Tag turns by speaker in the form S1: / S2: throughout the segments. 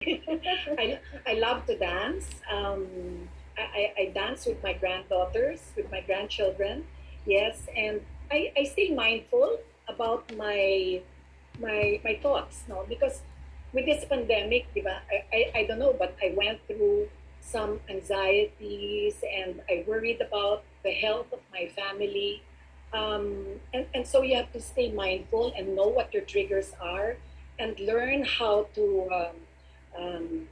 S1: I love to dance. I dance with my granddaughters, with my grandchildren. Yes, and I stay mindful about my thoughts, no, because with this pandemic, di ba, I don't know, but I went through some anxieties and I worried about the health of my family. And so you have to stay mindful and know what your triggers are and learn how um,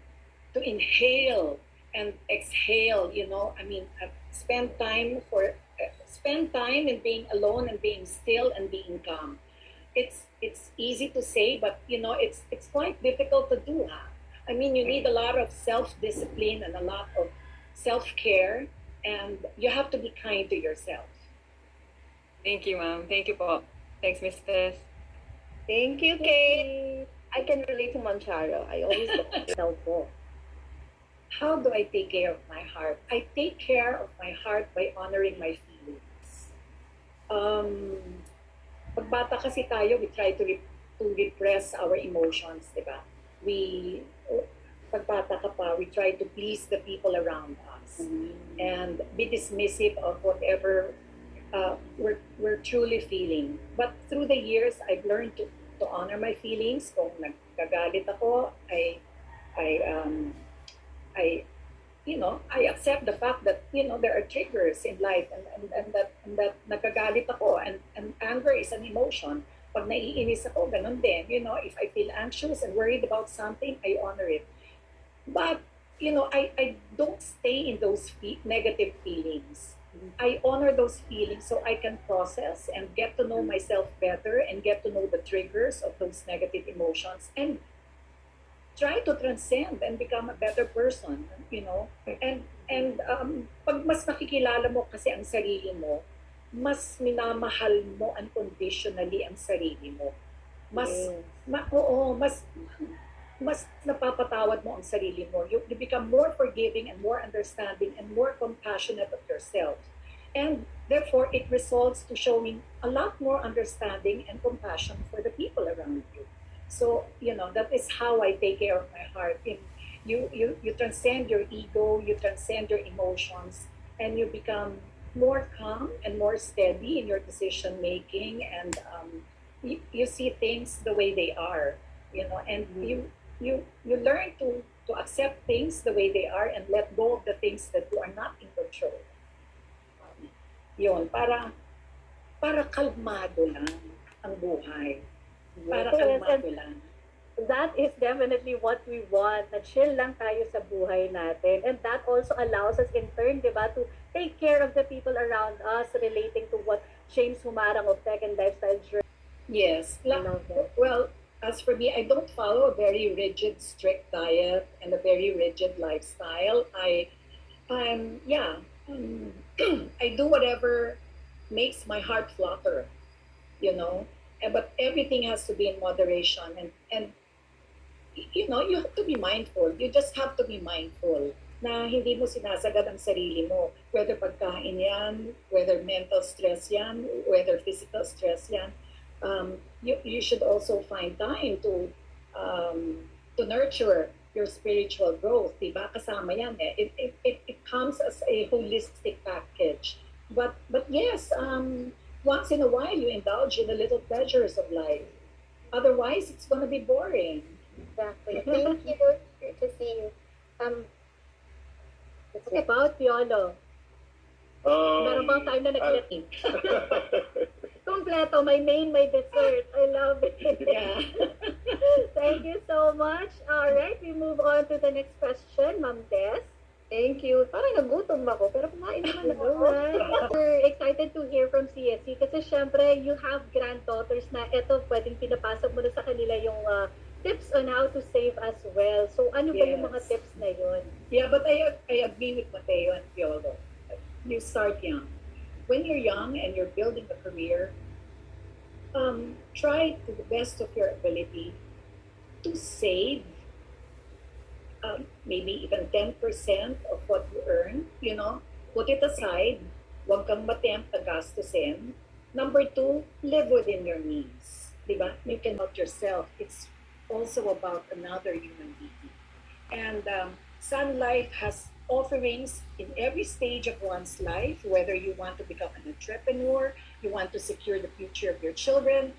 S1: to inhale and exhale. I mean, spend time in being alone and being still and being calm. It's easy to say, but it's quite difficult to do. Huh? I mean, you need a lot of self-discipline and a lot of self-care, and you have to be kind to yourself.
S2: Thank you, ma'am. Thank you po. Thanks, Mrs.
S3: Thank you, Kate. I can relate to Ma'am Charo. I always tell po.
S1: How do I take care of my heart? I take care of my heart by honoring my feelings. Um, Pagbata kasi tayo, we try to repress our emotions, di ba? We, pagbata ka pa, we try to please the people around us and be dismissive of whatever we're truly feeling. But through the years, I've learned to honor my feelings. Kung nagkagalit ako, I I accept the fact that there are triggers in life, and that nagagalit ako, and anger is an emotion. Pag naiinis ako, ganun din. If I feel anxious and worried about something, I honor it. But I don't stay in those negative feelings. I honor those feelings so I can process and get to know myself better and get to know the triggers of those negative emotions and try to transcend and become a better person. And pag mas nakikilala mo kasi ang sarili mo, mas minamahal mo unconditionally ang sarili mo. Oo, mas napapatawad mo ang sarili mo. You become more forgiving and more understanding and more compassionate of yourself. And therefore, it results to showing a lot more understanding and compassion for the people around you. So, that is how I take care of my heart. You transcend your ego, you transcend your emotions, and you become more calm and more steady in your decision making, and you see things the way they are, and you learn to accept things the way they are and let go of the things that you are not in control. Yun, para kalmado lang ang buhay. Para kalmado lang.
S3: That is definitely what we want, na chill lang tayo sa buhay natin. And that also allows us in turn, di ba, to take care of the people around us relating to what James Humarang of Tech and Lifestyle Journey.
S1: Yes. Well, as for me, I don't follow a very rigid, strict diet and a very rigid lifestyle. I do whatever makes my heart flutter. But everything has to be in moderation, and you have to be mindful. You just have to be mindful na hindi mo sinasagad ang sarili mo. Whether pagkain yan, whether mental stress yan, whether physical stress yan. You should also find time to nurture your spiritual growth. Diba? Kasama yan eh. It comes as a holistic package. But yes, once in a while you indulge in the little pleasures of life. Otherwise, it's going to be boring.
S4: Exactly. Thank you. Great to see you.
S3: What about Piolo? Meron bang time na nag-let Kompleto, may main, may dessert. I love it.
S1: Yeah.
S3: Thank you so much. All right, we move on to the next question, Ma'am Des. Thank you. Parang nagutom ako, pero kumain naman ako. We're excited to hear from CSC kasi syempre, you have granddaughters na eto, pwedeng pinapasok mo na sa kanila yung tips on how to save as well. So ano ba yung mga tips na yun?
S1: Yeah, but I agree with Mateo and Piolo. You start young. When you're young and you're building a career, try to the best of your ability to save maybe even 10% of what you earn, put it aside, huwag kang matempt na gastusin. Number 2, live within your means. Diba? You can help yourself. It's also about another human being. And Sun Life has offerings in every stage of one's life, whether you want to become an entrepreneur, you want to secure the future of your children,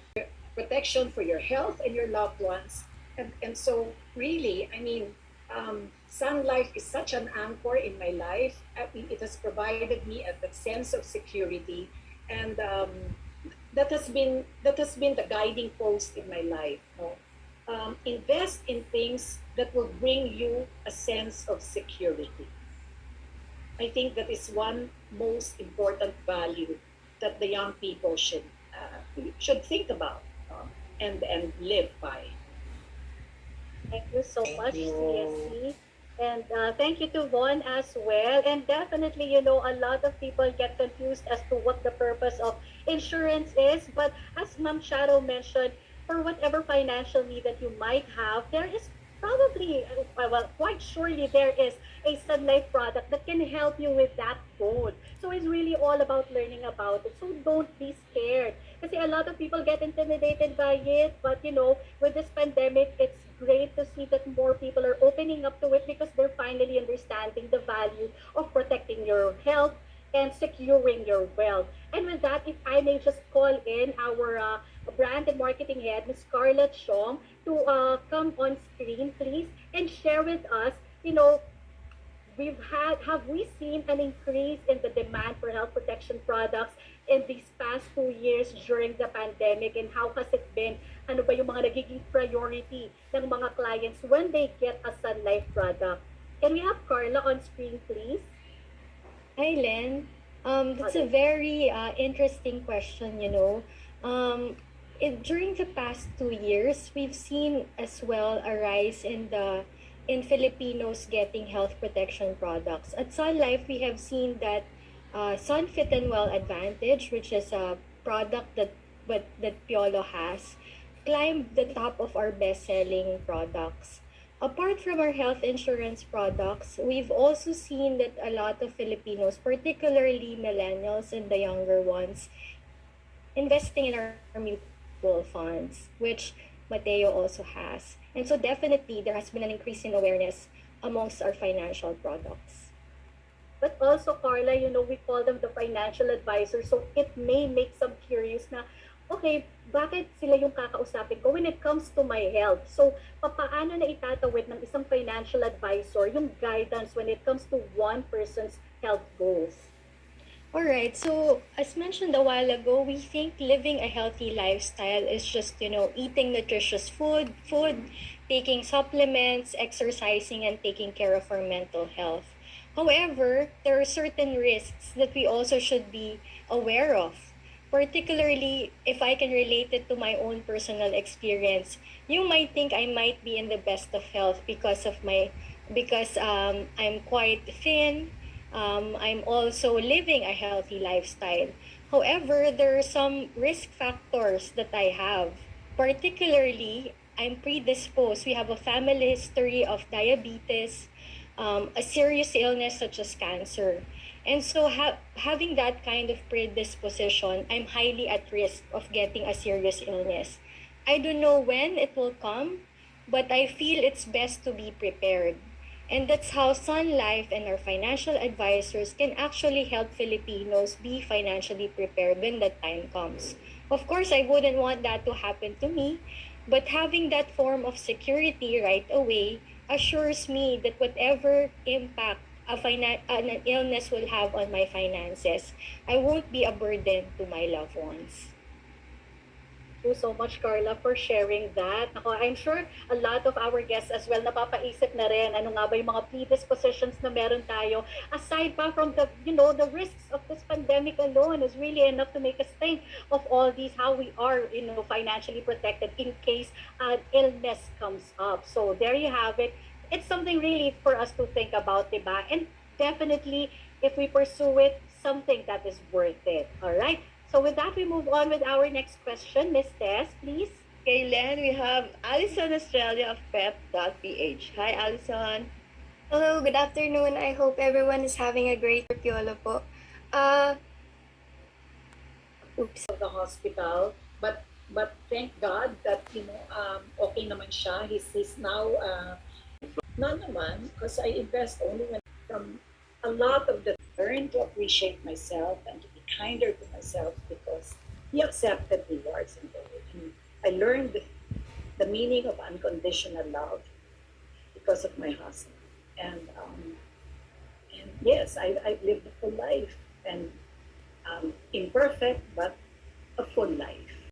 S1: protection for your health and your loved ones. And so, really, I mean, Sun Life is such an anchor in my life. It has provided me a sense of security, and that has been the guiding post in my life. No? Invest in things that will bring you a sense of security. I think that is one most important value that the young people should think about, and live by.
S3: Thank you so much, CSC. And thank you to Von as well. And definitely, a lot of people get confused as to what the purpose of insurance is. But as Ma'am Charo mentioned, for whatever financial need that you might have, there is probably, well, quite surely there is a Sun Life product that can help you with that goal. So it's really all about learning about it. So don't be scared. Kasi a lot of people get intimidated by it. But, with this pandemic, it's great to see that more people are opening up to it because they're finally understanding the value of protecting your health and securing your wealth. And with that, if I may just call in our brand and marketing head, Ms. Scarlett Shong, to come on screen, please, and share with us, have we seen an increase in the demand for health protection products in these past 2 years during the pandemic, and how has it been? Ano ba yung mga nagiging priority ng mga clients when they get a Sun Life product? Can we have Carla on screen, please?
S5: Hi, Len. That's a very interesting question, during the past 2 years, we've seen as well a rise in Filipinos getting health protection products. At Sun Life, we have seen that Sun Fit and Well Advantage, which is a product that Piolo has, climbed the top of our best-selling products. Apart from our health insurance products, we've also seen that a lot of Filipinos, particularly millennials and the younger ones, investing in our mutual funds, which Mateo also has. And so definitely there has been an increase in awareness amongst our financial products.
S3: But also, Carla, we call them the financial advisor. So it may make some curious na, okay, bakit sila yung kakausapin ko when it comes to my health? So, paano na itatawid ng isang financial advisor yung guidance when it comes to one person's health goals?
S5: All right. So, as mentioned a while ago, we think living a healthy lifestyle is just, eating nutritious food, taking supplements, exercising, and taking care of our mental health. However, there are certain risks that we also should be aware of. Particularly, if I can relate it to my own personal experience, you might think I might be in the best of health because I'm quite thin. I'm also living a healthy lifestyle. However, there are some risk factors that I have. Particularly, I'm predisposed. We have a family history of diabetes, a serious illness such as cancer. And so having that kind of predisposition, I'm highly at risk of getting a serious illness. I don't know when it will come, but I feel it's best to be prepared. And that's how Sun Life and our financial advisors can actually help Filipinos be financially prepared when that time comes. Of course, I wouldn't want that to happen to me, but having that form of security right away assures me that whatever impact an illness will have on my finances, I won't be a burden to my loved ones.
S3: Thank you so much, Carla, for sharing that. Ako, I'm sure a lot of our guests as well napapaisip na rin ano nga ba yung mga predispositions na meron tayo. Aside pa from the risks of this pandemic alone is really enough to make us think of all these, how we are, financially protected in case an illness comes up. So there you have it. It's something really for us to think about, diba? And definitely, if we pursue it, something that is worth it. All right? So with that, we move on with our next question. Miss Tess, please.
S6: Okay, Len, we have Alison Australia of pep.ph. Hi, Alison.
S7: Hello, good afternoon. I hope everyone is having a great Piolo po.
S1: Of the hospital, but thank God that okay naman siya. He's now None naman, because I invest only when from a lot of the learn to appreciate myself and to be kinder to myself because he accepted rewards in the way. And I learned the meaning of unconditional love because of my husband. And yes, I've lived a full life and imperfect, but a full life.